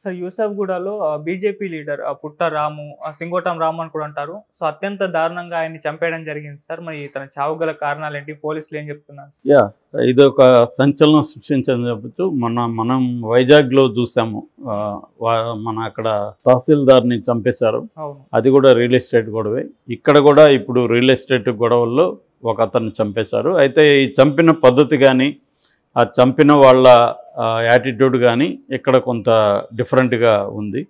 Sir యూసఫ్‌గూడలో BJP leader పుట్ట రాము, సింగోటం రాము అని కూడా అంటారు. సో, అత్యంత దారుణంగా ఆయన్ని చంపేయడం జరిగింది సార్. మరి ఇతని చావుకు గల కారణాలేంటి? పోలీసులు ఏం చెప్తున్నారు? ఇదొక సంచలనం సృష్టించని చెప్పచ్చు. మనం వైజాగ్లో చూసాము. మన అక్కడ తహసీల్దార్ని చంపేశారు. అవును. అది కూడా రియల్ ఎస్టేట్ గొడవే. ఇక్కడ కూడా ఇప్పుడు రియల్ ఎస్టేట్ గొడవల్లో ఒక అతన్ని చంపేశారు. అయితే ఈ చంపిన పద్ధతి కానీ ఆ చంపిన వాళ్ళ యాటిట్యూడ్ కానీ ఇక్కడ కొంత డిఫరెంట్గా ఉంది.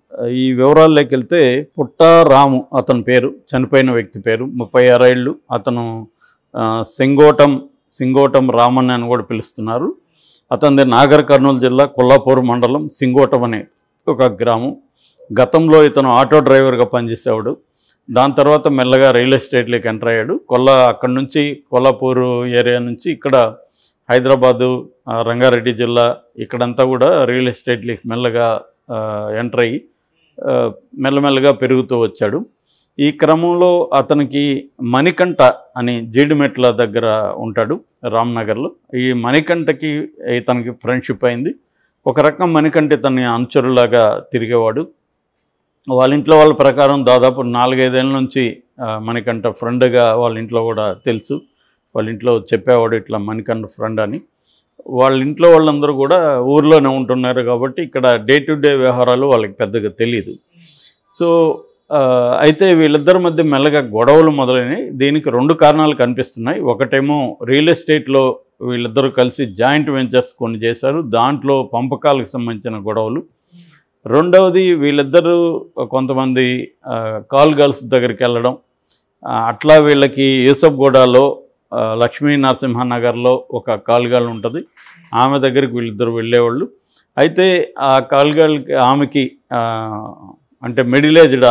ఈ వివరాల్లోకి వెళ్తే పుట్ట రాము అతని పేరు, చనిపోయిన వ్యక్తి పేరు, 36 ఏళ్ళు. అతను సింగోటం రామన్ అని కూడా పిలుస్తున్నారు. అతనిది నాగర్ కర్నూలు జిల్లా కొల్లాపూర్ మండలం సింగోటం అనే ఒక గ్రామం. గతంలో ఇతను ఆటో డ్రైవర్గా పనిచేసేవాడు. దాని తర్వాత మెల్లగా రియల్ ఎస్టేట్లోకి ఎంటర్ అయ్యాడు. అక్కడి నుంచి కొల్లాపూరు ఏరియా నుంచి ఇక్కడ హైదరాబాదు, రంగారెడ్డి జిల్లా ఇక్కడంతా కూడా రియల్ ఎస్టేట్లోకి మెల్లగా ఎంటర్ అయ్యి మెల్లమెల్లగా పెరుగుతూ వచ్చాడు. ఈ క్రమంలో అతనికి మణికంఠ అని జీడిమెట్ల దగ్గర ఉంటాడు రామ్నగర్లో. ఈ మణికంఠకి ఇతనికి ఫ్రెండ్షిప్ అయింది. ఒక రకం మణికంఠ ఇతన్ని అనుచరులాగా తిరిగేవాడు. వాళ్ళ ఇంట్లో వాళ్ళ ప్రకారం దాదాపు 4-5 ఏళ్ళ నుంచి మణికంఠ ఫ్రెండ్గా వాళ్ళ ఇంట్లో కూడా తెలుసు. వాళ్ళ ఇంట్లో చెప్పేవాడు ఇట్లా మణికంఠ ఫ్రెండ్ అని. వాళ్ళ ఇంట్లో వాళ్ళందరూ కూడా ఊర్లోనే ఉంటున్నారు కాబట్టి ఇక్కడ డే టు డే వ్యవహారాలు వాళ్ళకి పెద్దగా తెలియదు. సో అయితే వీళ్ళిద్దరి మధ్య మెల్లగా గొడవలు మొదలైనవి. దీనికి 2 కారణాలు కనిపిస్తున్నాయి. ఒకటేమో రియల్ ఎస్టేట్లో వీళ్ళిద్దరూ కలిసి జాయింట్ వెంచర్స్ కొన్ని చేశారు. దాంట్లో పంపకాలకు సంబంధించిన గొడవలు. రెండవది వీళ్ళిద్దరూ కొంతమంది కాల్ గర్ల్స్ దగ్గరికి వెళ్ళడం. అట్లా వీళ్ళకి యూసఫ్‌గూడలో లక్ష్మీ నరసింహనగర్లో ఒక కాల్ గర్ల్ ఉంటుంది. ఆమె దగ్గరికి వీళ్ళిద్దరు వెళ్ళేవాళ్ళు. అయితే ఆ కాల్ గర్ల్కి ఆమెకి అంటే మిడిల్ ఏజ్డ్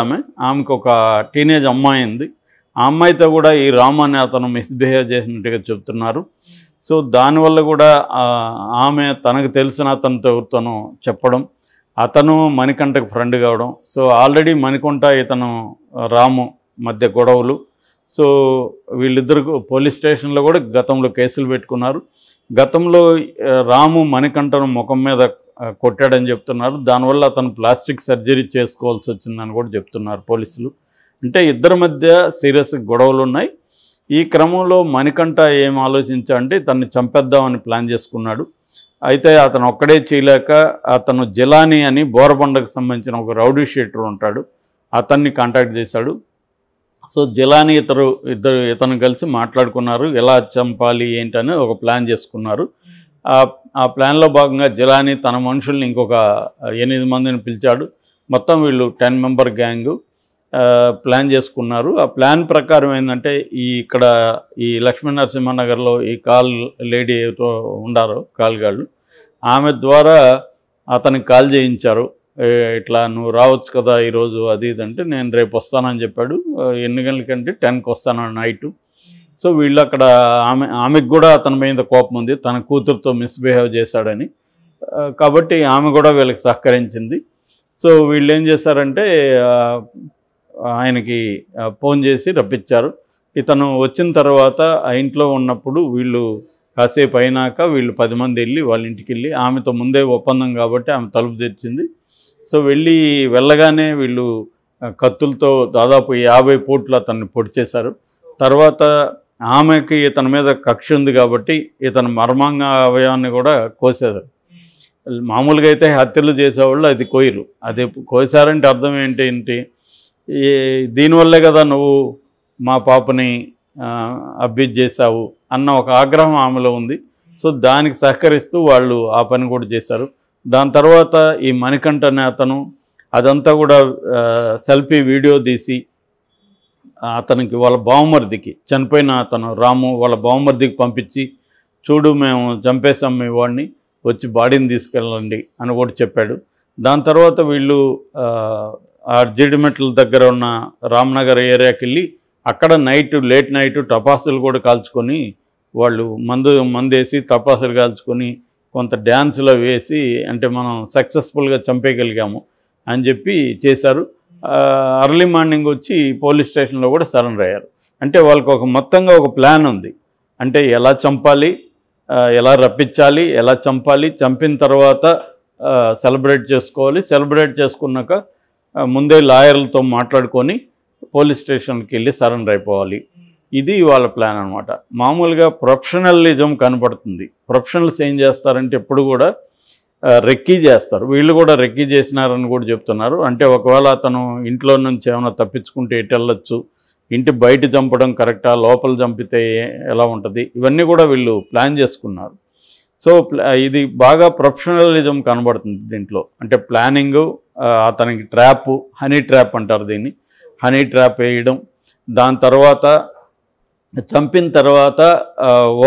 ఆమెకు ఒక టీనేజ్ అమ్మాయి ఉంది. ఆ అమ్మాయితో కూడా ఈ రామ్ అనే అతను మిస్బిహేవ్ చేసినట్టుగా చెప్తున్నారు. సో దానివల్ల కూడా ఆమె తనకు తెలిసిన అతనితో ఎవరితోనూ చెప్పడం, అతను మణికంఠకు ఫ్రెండ్ కావడం. సో ఆల్రెడీ మణికంఠ ఇతను రాము మధ్య గొడవలు. సో వీళ్ళిద్దరు పోలీస్ స్టేషన్లో కూడా గతంలో కేసులు పెట్టుకున్నారు. గతంలో రాము మణికంఠను ముఖం మీద కొట్టాడని చెప్తున్నారు. దానివల్ల అతను ప్లాస్టిక్ సర్జరీ చేసుకోవాల్సి వచ్చిందని కూడా చెప్తున్నారు పోలీసులు. అంటే ఇద్దరి మధ్య సీరియస్ గొడవలు ఉన్నాయి. ఈ క్రమంలో మణికంఠ ఏం ఆలోచించాడంటే తనని చంపేద్దామని ప్లాన్ చేసుకున్నాడు. అయితే అతను ఒక్కడే చేయలేక అతను జిలానీ అని బోరబండకు సంబంధించిన ఒక రౌడీ షీటర్ ఉంటాడు, అతన్ని కాంటాక్ట్ చేశాడు. సో జిలానీ ఇతను కలిసి మాట్లాడుకున్నారు, ఎలా చంపాలి ఏంటని ఒక ప్లాన్ చేసుకున్నారు. ఆ ప్లాన్లో భాగంగా జిలానీ తన మనుషుల్ని ఇంకొక 8 మందిని పిలిచాడు. మొత్తం వీళ్ళు 10 మెంబర్ గ్యాంగు ప్లాన్ చేసుకున్నారు. ఆ ప్లాన్ ప్రకారం ఏంటంటే ఇక్కడ ఈ లక్ష్మీ నరసింహనగర్లో ఈ కాల్ లేడీ ఏదో ఉండారో కాల్ గాళ్ళు, ఆమె ద్వారా అతనికి కాల్ చేయించారు. ఇట్లా నువ్వు రావచ్చు కదా ఈరోజు అది ఇదంటే నేను రేపు వస్తానని చెప్పాడు. ఎన్ని గంటలకంటే 10కి వస్తాను నైటు. సో వీళ్ళు అక్కడ ఆమెకు కూడా అతని మీద కోపం ఉంది, తన కూతురుతో మిస్బిహేవ్ చేశాడని. కాబట్టి ఆమె కూడా వీళ్ళకి సహకరించింది. సో వీళ్ళు ఏం చేశారంటే ఆయనకి ఫోన్ చేసి రప్పించారు. ఇతను వచ్చిన తర్వాత ఆ ఇంట్లో ఉన్నప్పుడు వీళ్ళు కాసేపు అయినాక వీళ్ళు 10 మంది వెళ్ళి వాళ్ళ ఇంటికి వెళ్ళి, ఆమెతో ముందే ఒప్పందం కాబట్టి ఆమె తలుపు తెరిచింది. సో వెళ్ళగానే వీళ్ళు కత్తులతో దాదాపు 50 పోట్లు అతన్ని పొడి చేశారు. తర్వాత ఆమెకి ఇతని మీద కక్ష ఉంది కాబట్టి ఇతను మర్మాంగ అవయవాన్ని కూడా కోసారు. మామూలుగా అయితే హత్యలు చేసేవాళ్ళు అది కోయరు, అది కోసారంటే అర్థం ఏంటి, దీనివల్లే కదా నువ్వు మా పాపని అబ్యూజ్ చేశావు అన్న ఒక ఆగ్రహం ఆమెలో ఉంది. సో దానికి సహకరిస్తూ వాళ్ళు ఆ పని కూడా చేశారు. దాని తర్వాత ఈ మణికంఠ అనే అతను అదంతా కూడా సెల్ఫీ వీడియో తీసి అతనికి వాళ్ళ బావమరిదికి, చనిపోయిన అతను రాము వాళ్ళ బావమరిదికి పంపించి, చూడు మేము చంపేశాం మీ వాడిని, వచ్చి బాడీని తీసుకెళ్ళండి అని కూడా చెప్పాడు. దాని తర్వాత వీళ్ళు ఆ జీడిమెట్ల దగ్గర ఉన్న రామ్నగర్ ఏరియాకి వెళ్ళి అక్కడ లేట్ నైట్ టపాసులు కూడా కాల్చుకొని వాళ్ళు మందేసి టపాసులు కాల్చుకొని కొంత డ్యాన్స్లో వేసి అంటే మనం సక్సెస్ఫుల్గా చంపేయగలిగాము అని చెప్పి చేశారు. అర్లీ మార్నింగ్ వచ్చి పోలీస్ స్టేషన్లో కూడా సరెండర్ అయ్యారు. అంటే వాళ్ళకి మొత్తంగా ఒక ప్లాన్ ఉంది. అంటే ఎలా చంపాలి, ఎలా రప్పించాలి, ఎలా చంపాలి, చంపిన తర్వాత సెలబ్రేట్ చేసుకోవాలి. సెలబ్రేట్ చేసుకున్నాక ముందే లాయర్లతో మాట్లాడుకొని పోలీస్ స్టేషన్కి వెళ్ళి సరెండర్ అయిపోవాలి. ఇది వాళ్ళ ప్లాన్ అనమాట. మామూలుగా ప్రొఫెషనలిజం కనపడుతుంది. ప్రొఫెషనల్స్ ఏం చేస్తారంటే ఎప్పుడు కూడా రెక్కీ చేస్తారు. వీళ్ళు కూడా రెక్కీ చేసినారని కూడా చెప్తున్నారు. అంటే ఒకవేళ అతను ఇంట్లో నుంచి ఏమైనా తప్పించుకుంటే ఎటు వెళ్ళొచ్చు, ఇంటి బయట చంపడం కరెక్టా, లోపల చంపితే ఎలా ఉంటుంది, ఇవన్నీ కూడా వీళ్ళు ప్లాన్ చేసుకున్నారు. సో ఇది బాగా ప్రొఫెషనలిజం కనబడుతుంది దీంట్లో. అంటే ప్లానింగు, అతనికి ట్రాప్, హనీ ట్రాప్ అంటారు దీన్ని, హనీ ట్రాప్ వేయడం, దాని తర్వాత చంపిన తర్వాత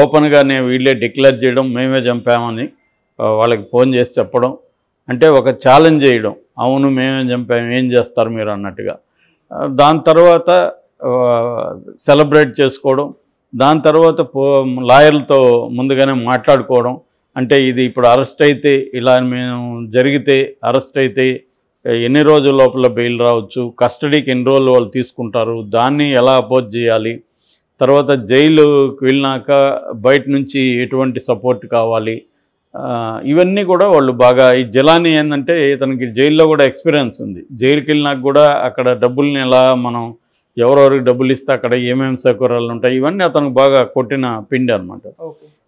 ఓపెన్గానే వీళ్ళే డిక్లేర్ చేయడం మేమే చంపామని వాళ్ళకి ఫోన్ చేసి చెప్పడం, అంటే ఒక ఛాలెంజ్ చేయడం, అవును మేమే చంపాము ఏం చేస్తారు మీరు అన్నట్టుగా. దాని తర్వాత సెలబ్రేట్ చేసుకోవడం, దాని తర్వాత లాయర్లతో ముందుగానే మాట్లాడుకోవడం. అంటే ఇది ఇప్పుడు అరెస్ట్ అయితే, ఇలా మేము జరిగితే అరెస్ట్ అయితే ఎన్ని రోజుల లోపల బెయిల్ రావచ్చు, కస్టడీకి ఎన్ని రోజులు వాళ్ళు తీసుకుంటారు, దాన్ని ఎలా అపోజ్ చేయాలి, తర్వాత జైలుకి వెళ్ళినాక బయట నుంచి ఎటువంటి సపోర్ట్ కావాలి, ఇవన్నీ కూడా వాళ్ళు బాగా. ఈ జిలానీ ఏంటంటే ఇతనికి జైల్లో కూడా ఎక్స్పీరియన్స్ ఉంది. జైలుకి వెళ్ళినాక కూడా అక్కడ డబ్బుల్ని ఎలా మనం ఎవరెవరికి డబ్బులు ఇస్తే అక్కడ ఏమేమి సౌకర్యాలు ఉంటాయి, ఇవన్నీ అతనికి బాగా కొట్టిన పిండి అనమాట.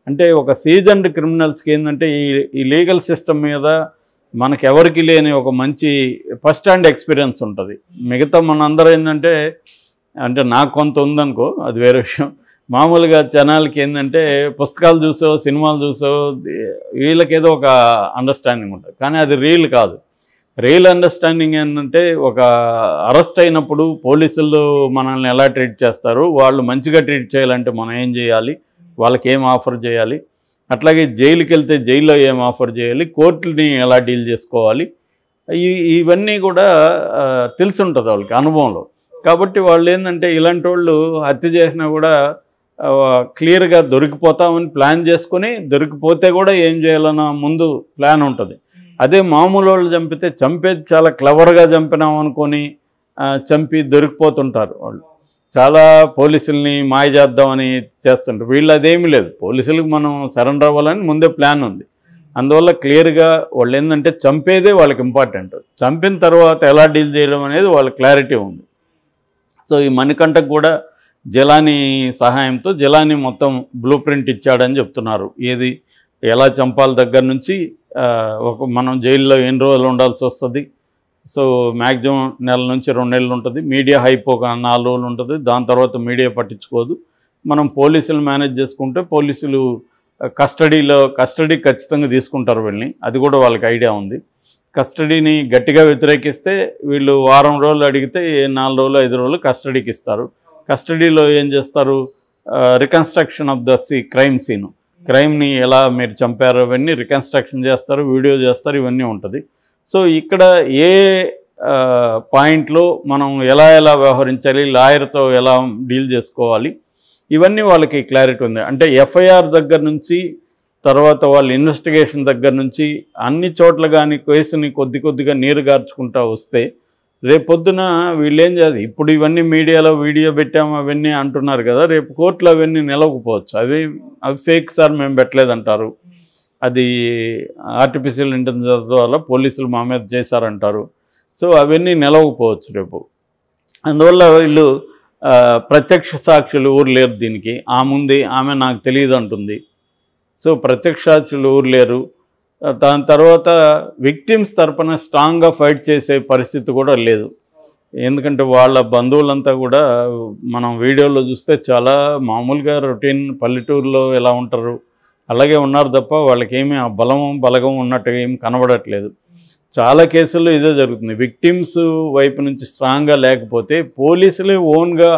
అంటే ఒక సీజన్డ్ క్రిమినల్స్కి ఏంటంటే ఈ లీగల్ సిస్టమ్ మీద మనకి ఎవరికి లేని ఒక మంచి ఫస్ట్ హ్యాండ్ ఎక్స్పీరియన్స్ ఉంటుంది. మిగతా మనందరూ ఏంటంటే, అంటే నాకు కొంత ఉందనుకో, అది వేరే విషయం. మామూలుగా జనాలకి ఏంటంటే పుస్తకాలు చూసో సినిమాలు చూసో వీళ్ళకేదో ఒక అండర్స్టాండింగ్ ఉంటుంది, కానీ అది రియల్ కాదు. రియల్ అండర్స్టాండింగ్ ఏంటంటే ఒక అరెస్ట్ అయినప్పుడు పోలీసులు మనల్ని ఎలా ట్రీట్ చేస్తారు, వాళ్ళు మంచిగా ట్రీట్ చేయాలంటే మనం ఏం చేయాలి, వాళ్ళకి ఏం ఆఫర్ చేయాలి, అట్లాగే జైలుకి వెళ్తే జైల్లో ఏం ఆఫర్ చేయాలి, కోర్టుని ఎలా డీల్ చేసుకోవాలి, ఇవన్నీ కూడా తెలిసి ఉంటుంది వాళ్ళకి అనుభవంలో. కాబట్టి వాళ్ళు ఏంటంటే ఇలాంటి వాళ్ళు హత్య చేసినా కూడా క్లియర్గా దొరికిపోతామని ప్లాన్ చేసుకొని, దొరికిపోతే కూడా ఏం చేయాలన్న ముందు ప్లాన్ ఉంటుంది. అదే మామూలు వాళ్ళు చంపితే చంపేది చాలా క్లవర్గా చంపినాం అనుకొని చంపి దొరికిపోతుంటారు వాళ్ళు. చాలా పోలీసుల్ని మాయ చేద్దామని చేస్తుంటారు. వీళ్ళు అదేమీ లేదు, పోలీసులకు మనం సరెండర్ అవ్వాలని ముందే ప్లాన్ ఉంది. అందువల్ల క్లియర్గా వాళ్ళు ఏంటంటే చంపేదే వాళ్ళకి ఇంపార్టెంట్, చంపిన తర్వాత ఎలా డీల్ చేయడం అనేది వాళ్ళ క్లారిటీ ఉంది. సో ఈ మణికంఠకు కూడా జిలానీ సహాయంతో జిలానీ మొత్తం బ్లూ ప్రింట్ ఇచ్చాడని చెప్తున్నారు. ఏది ఎలా చంపాలి దగ్గర నుంచి మనం జైల్లో ఎన్ని రోజులు ఉండాల్సి వస్తుంది, సో మ్యాక్సిమం నెల నుంచి 2 నెలలు ఉంటుంది, మీడియా హైపోక 4 రోజులు ఉంటుంది, దాని తర్వాత మీడియా పట్టించుకోదు, మనం పోలీసులు మేనేజ్ చేసుకుంటే పోలీసులు కస్టడీ ఖచ్చితంగా తీసుకుంటారు వీళ్ళని, అది కూడా వాళ్ళకి ఐడియా ఉంది. కస్టడీని గట్టిగా వ్యతిరేకిస్తే వీళ్ళు వారం రోజులు అడిగితే 4 రోజులు 5 రోజులు కస్టడీకి ఇస్తారు. కస్టడీలో ఏం చేస్తారు, reconstruction of the crime scene, క్రైమ్ని ఎలా మీరు చంపారు అవన్నీ రికన్స్ట్రక్షన్ చేస్తారు, వీడియో చేస్తారు, ఇవన్నీ ఉంటుంది. సో ఇక్కడ ఏ పాయింట్లో మనం ఎలా వ్యవహరించాలి, లాయర్తో ఎలా డీల్ చేసుకోవాలి, ఇవన్నీ వాళ్ళకి క్లారిటీ ఉంది. అంటే ఎఫ్ఐఆర్ దగ్గర నుంచి తర్వాత వాళ్ళ ఇన్వెస్టిగేషన్ దగ్గర నుంచి అన్ని చోట్ల కానీ కేసుని కొద్దిగా నీరు గార్చుకుంటూ వస్తే రేపొద్దున వీళ్ళు ఏం చేయాలి, ఇప్పుడు ఇవన్నీ మీడియాలో వీడియో పెట్టాము అవన్నీ అంటున్నారు కదా, రేపు కోర్టులో అవన్నీ నిలవకపోవచ్చు. అవి ఫేక్ సార్ మేము పెట్టలేదంటారు, అది ఆర్టిఫిషియల్ ఇంటెలిజెన్స్ వల్ల పోలీసులు మా మీద చేశారంటారు. సో అవన్నీ నిలవకపోవచ్చు రేపు. అందువల్ల వీళ్ళు ప్రత్యక్ష సాక్షులు ఊరు లేరు దీనికి. ఆమె నాకు తెలియదు అంటుంది. సో ప్రత్యక్ష సాక్షులు ఊరు లేరు. దాని తర్వాత విక్టిమ్స్ తరపున స్ట్రాంగ్గా ఫైట్ చేసే పరిస్థితి కూడా లేదు. ఎందుకంటే వాళ్ళ బంధువులంతా కూడా మనం వీడియోలో చూస్తే చాలా మామూలుగా రొటీన్ పల్లెటూరులో ఎలా ఉంటారు అలాగే ఉన్నారు తప్ప వాళ్ళకేమీ ఆ బలగం ఉన్నట్టుగా ఏమి కనబడట్లేదు. చాలా కేసుల్లో ఇదే జరుగుతుంది. విక్టిమ్స్ వైపు నుంచి స్ట్రాంగ్గా లేకపోతే పోలీసులే ఓన్గా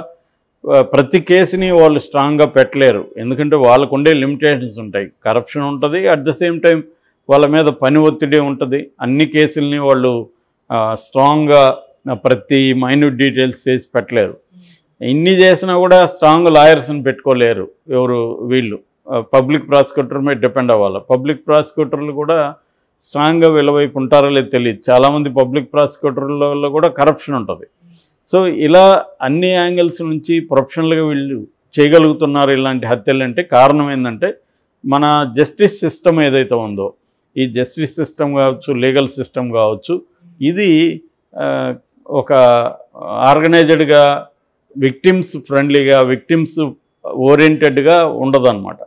ప్రతి కేసుని వాళ్ళు స్ట్రాంగ్గా పెట్టలేరు. ఎందుకంటే వాళ్ళకు ఉండే లిమిటేషన్స్ ఉంటాయి, కరప్షన్ ఉంటుంది, అట్ ద సేమ్ టైం వాళ్ళ మీద పని ఒత్తిడి ఉంటుంది. అన్ని కేసుల్ని వాళ్ళు స్ట్రాంగ్గా ప్రతి మైన్యూట్ డీటెయిల్స్ చేసి పెట్టలేరు. ఇన్ని చేసినా కూడా స్ట్రాంగ్ లాయర్స్ని పెట్టుకోలేరు. ఎవరు వీళ్ళు పబ్లిక్ ప్రాసిక్యూటర్ మీద డిపెండ్ అవ్వాలి. పబ్లిక్ ప్రాసిక్యూటర్లు కూడా స్ట్రాంగ్గా వీళ్ళ వైపు ఉంటారో లేదు తెలియదు. చాలామంది పబ్లిక్ ప్రాసిక్యూటర్లలో కూడా కరప్షన్ ఉంటుంది. సో ఇలా అన్ని యాంగిల్స్ నుంచి ప్రొఫెషనల్గా వీళ్ళు చేయగలుగుతున్నారు ఇలాంటి హత్యలు. అంటే కారణం ఏంటంటే మన జస్టిస్ సిస్టమ్ ఏదైతే ఉందో ఈ జస్టిస్ సిస్టమ్ కావచ్చు, లీగల్ సిస్టమ్ కావచ్చు, ఇది ఒక ఆర్గనైజ్డ్గా, విక్టిమ్స్ ఫ్రెండ్లీగా, విక్టిమ్స్ ఓరియంటెడ్గా ఉండదన్నమాట.